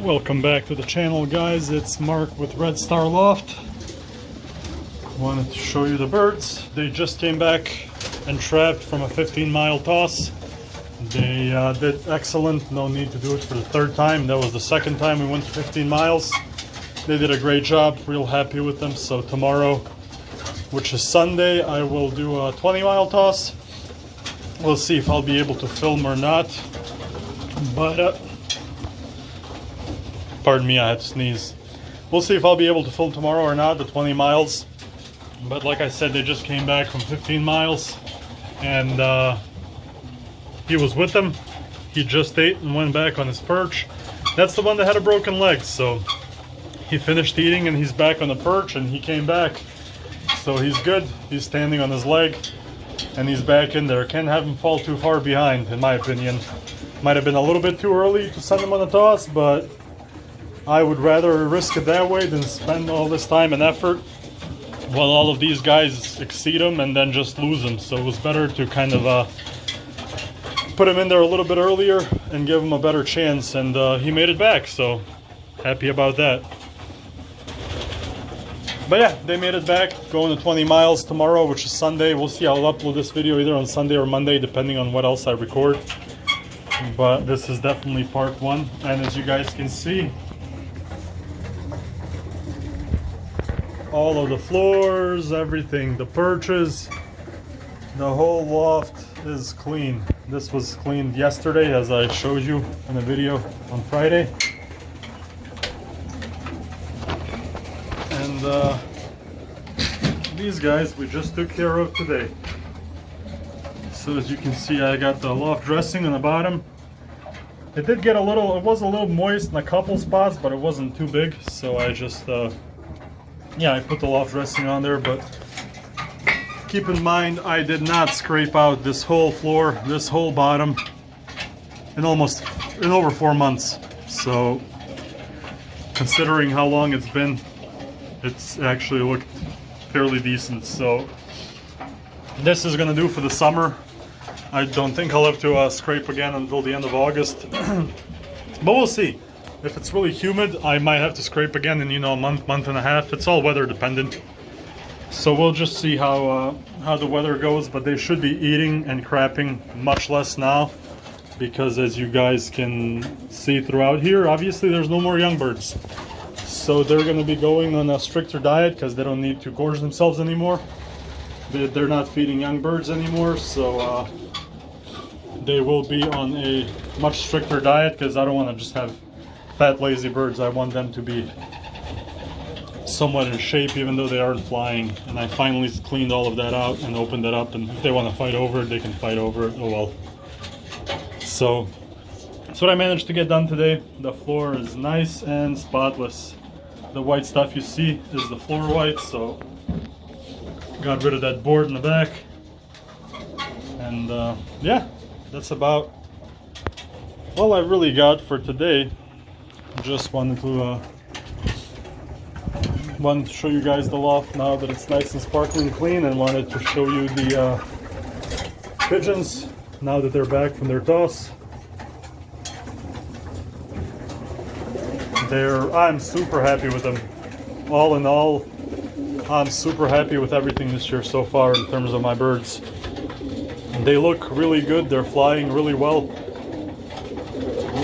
Welcome back to the channel, guys. It's Mark with Red Star Loft. Wanted to show you the birds. They just came back and trapped from a 15-mile toss. They did excellent. No need to do it for the third time. That was the second time we went to 15 miles. They did a great job. Real happy with them. So tomorrow, which is Sunday, I will do a 20-mile toss. We'll see if I'll be able to film or not. But pardon me, I had to sneeze. We'll see if I'll be able to film tomorrow or not, the 20 miles. But like I said, they just came back from 15 miles. And he was with them. He just ate and went back on his perch. That's the one that had a broken leg. So he finished eating and he's back on the perch and he came back. So he's good. He's standing on his leg and he's back in there. Can't have him fall too far behind, in my opinion. Might have been a little bit too early to send him on a toss, but I would rather risk it that way than spend all this time and effort while all of these guys exceed him and then just lose him. So it was better to kind of put him in there a little bit earlier and give him a better chance, and he made it back, so happy about that. But yeah, they made it back, going to 20 miles tomorrow, which is Sunday. We'll see. I'll upload this video either on Sunday or Monday, depending on what else I record. But this is definitely part one, and as you guys can see, all of the floors, everything, the perches, the whole loft is clean. This was cleaned yesterday, as I showed you in a video on Friday. And these guys we just took care of today. So as you can see, I got the loft dressing on the bottom. It did get a little, it was a little moist in a couple spots, but it wasn't too big. So I just, yeah, I put the loft dressing on there. But keep in mind, I did not scrape out this whole floor, this whole bottom in over 4 months. So considering how long it's been, it's actually looked fairly decent. So this is gonna do for the summer. I don't think I'll have to scrape again until the end of August. But we'll see. If it's really humid, I might have to scrape again in, you know, a month and a half. It's all weather dependent. So we'll just see how the weather goes. But they should be eating and crapping much less now, because as you guys can see throughout here, obviously there's no more young birds. So they're going to be going on a stricter diet because they don't need to gorge themselves anymore. They're not feeding young birds anymore, so they will be on a much stricter diet, because I don't want to just have fat, lazy birds. I want them to be somewhat in shape, even though they aren't flying. And I finally cleaned all of that out and opened it up, and if they want to fight over it, they can fight over it. Oh well. So that's what I managed to get done today. The floor is nice and spotless. The white stuff you see is the floor white, so got rid of that board in the back. And yeah, that's about all I really got for today. Just wanted to show you guys the loft now that it's nice and sparkling clean, and wanted to show you the pigeons now that they're back from their toss. I'm super happy with them. All in all, I'm super happy with everything this year so far in terms of my birds. They look really good. They're flying really well.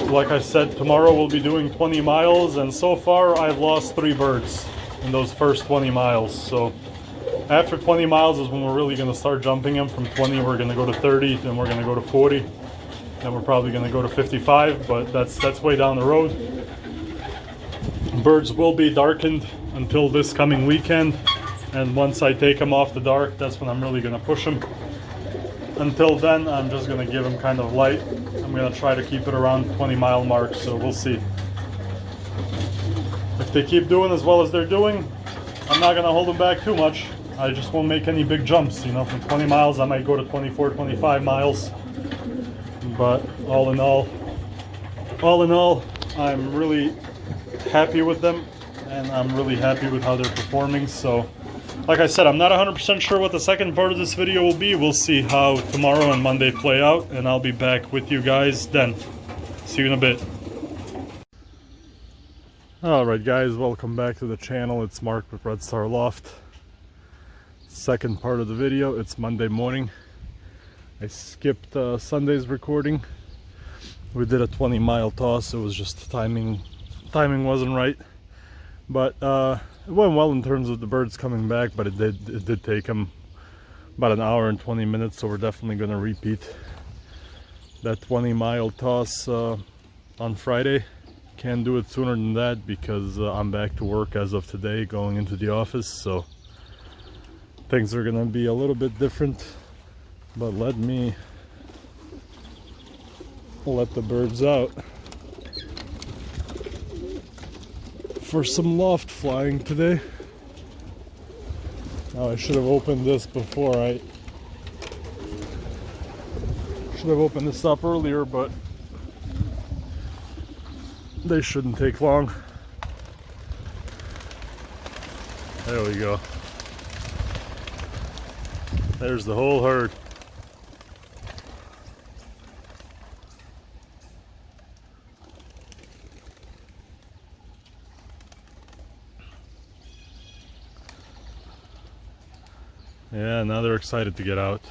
Like I said, tomorrow we'll be doing 20 miles, and so far I've lost 3 birds in those first 20 miles. So after 20 miles is when we're really going to start jumping them. From 20 we're going to go to 30, then we're going to go to 40, then we're probably going to go to 55, but that's way down the road. Birds will be darkened until this coming weekend, and once I take them off the dark, that's when I'm really going to push them. Until then, I'm just going to give them kind of light. I'm going to try to keep it around 20-mile mark, so we'll see. If they keep doing as well as they're doing, I'm not going to hold them back too much. I just won't make any big jumps. You know, from 20 miles, I might go to 24, 25 miles. But all in all, I'm really happy with them, and I'm really happy with how they're performing. So like I said, I'm not 100% sure what the second part of this video will be. We'll see how tomorrow and Monday play out, and I'll be back with you guys then. See you in a bit. Alright guys, welcome back to the channel. It's Mark with Red Star Loft. Second part of the video. It's Monday morning. I skipped Sunday's recording. We did a 20-mile toss. It was just timing wasn't right. But it went well in terms of the birds coming back, but it did take them about an hour and 20 minutes, so we're definitely going to repeat that 20-mile toss on Friday. Can't do it sooner than that because I'm back to work as of today, going into the office, so things are gonna be a little bit different. But let me let the birds out for some loft flying today. Now I should have opened this before. I should have opened this up earlier, but they shouldn't take long. There we go. There's the whole herd. Yeah, now they're excited to get out.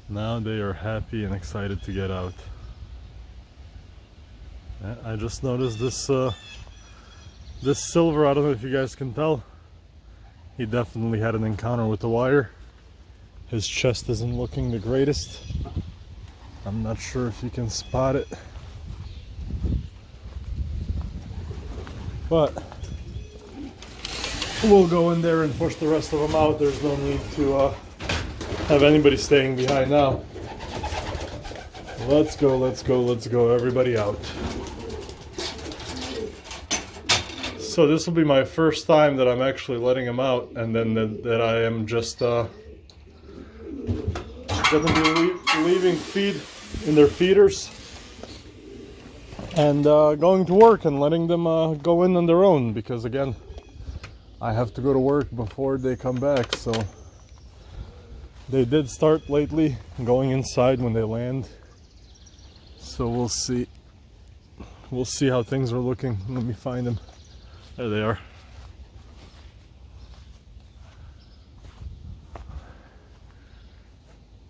Now they are happy and excited to get out. I just noticed this this silver. I don't know if you guys can tell. He definitely had an encounter with the wire. His chest isn't looking the greatest. I'm not sure if you can spot it, but we'll go in there and push the rest of them out. There's no need to have anybody staying behind now. Let's go, let's go, let's go, everybody out. So this will be my first time that I'm actually letting them out, and then that I am just gonna be leaving feed in their feeders and going to work and letting them go in on their own, because again, I have to go to work before they come back. So they did start lately going inside when they land, so we'll see how things are looking. Let me find them. There they are.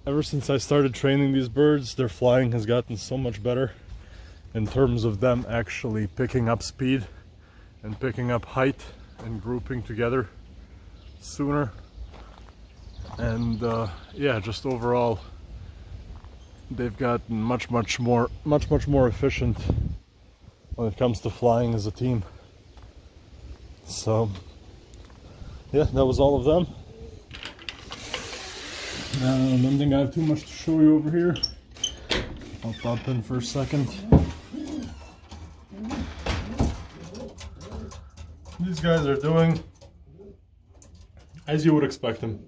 Ever since I started training these birds, their flying has gotten so much better in terms of them actually picking up speed and picking up height and grouping together sooner. And yeah, just overall they've gotten much more efficient when it comes to flying as a team. So yeah, that was all of them. I don't think I have too much to show you over here. I'll pop in for a second. These guys are doing as you would expect them.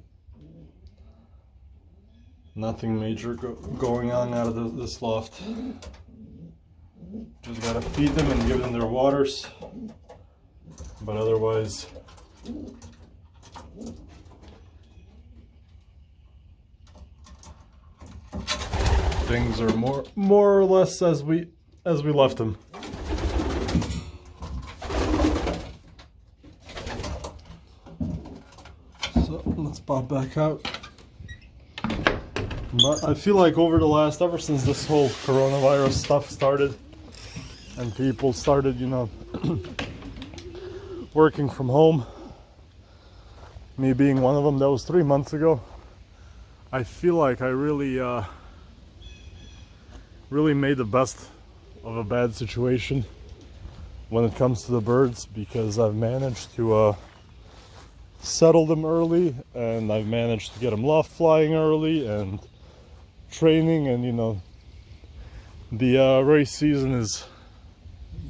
Nothing major going on out of this loft. Just gotta feed them and give them their waters. But otherwise, things are more or less as we left them. So let's pop back out. But I feel like ever since this whole coronavirus stuff started and people started, you know, working from home, me being one of them, that was 3 months ago, I feel like I really made the best of a bad situation when it comes to the birds, because I've managed to settle them early, and I've managed to get them loft flying early and training, and you know, the race season is,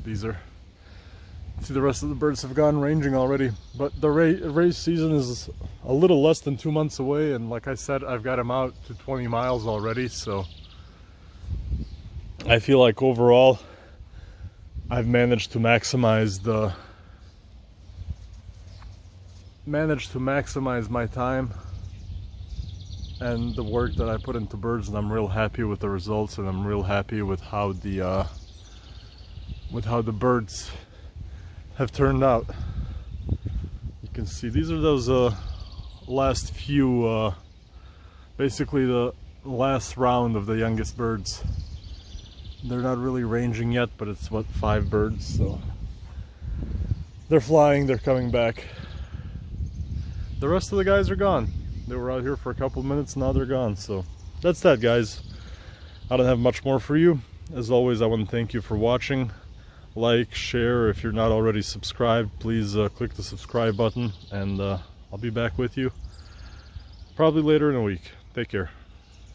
see, the rest of the birds have gone ranging already, but the race season is a little less than 2 months away, and like I said, I've got them out to 20 miles already, so I feel like overall I've managed to maximize my time and the work that I put into birds, and I'm real happy with the results, and I'm real happy with how the birds have turned out. You can see these are those last few, basically the last round of the youngest birds. They're not really ranging yet, but it's what, 5 birds, so they're flying, they're coming back. The rest of the guys are gone. They were out here for a couple minutes, now they're gone. So that's that, guys. I don't have much more for you. As always, I want to thank you for watching. Like, share. If you're not already subscribed, please click the subscribe button, and I'll be back with you probably later in a week. Take care.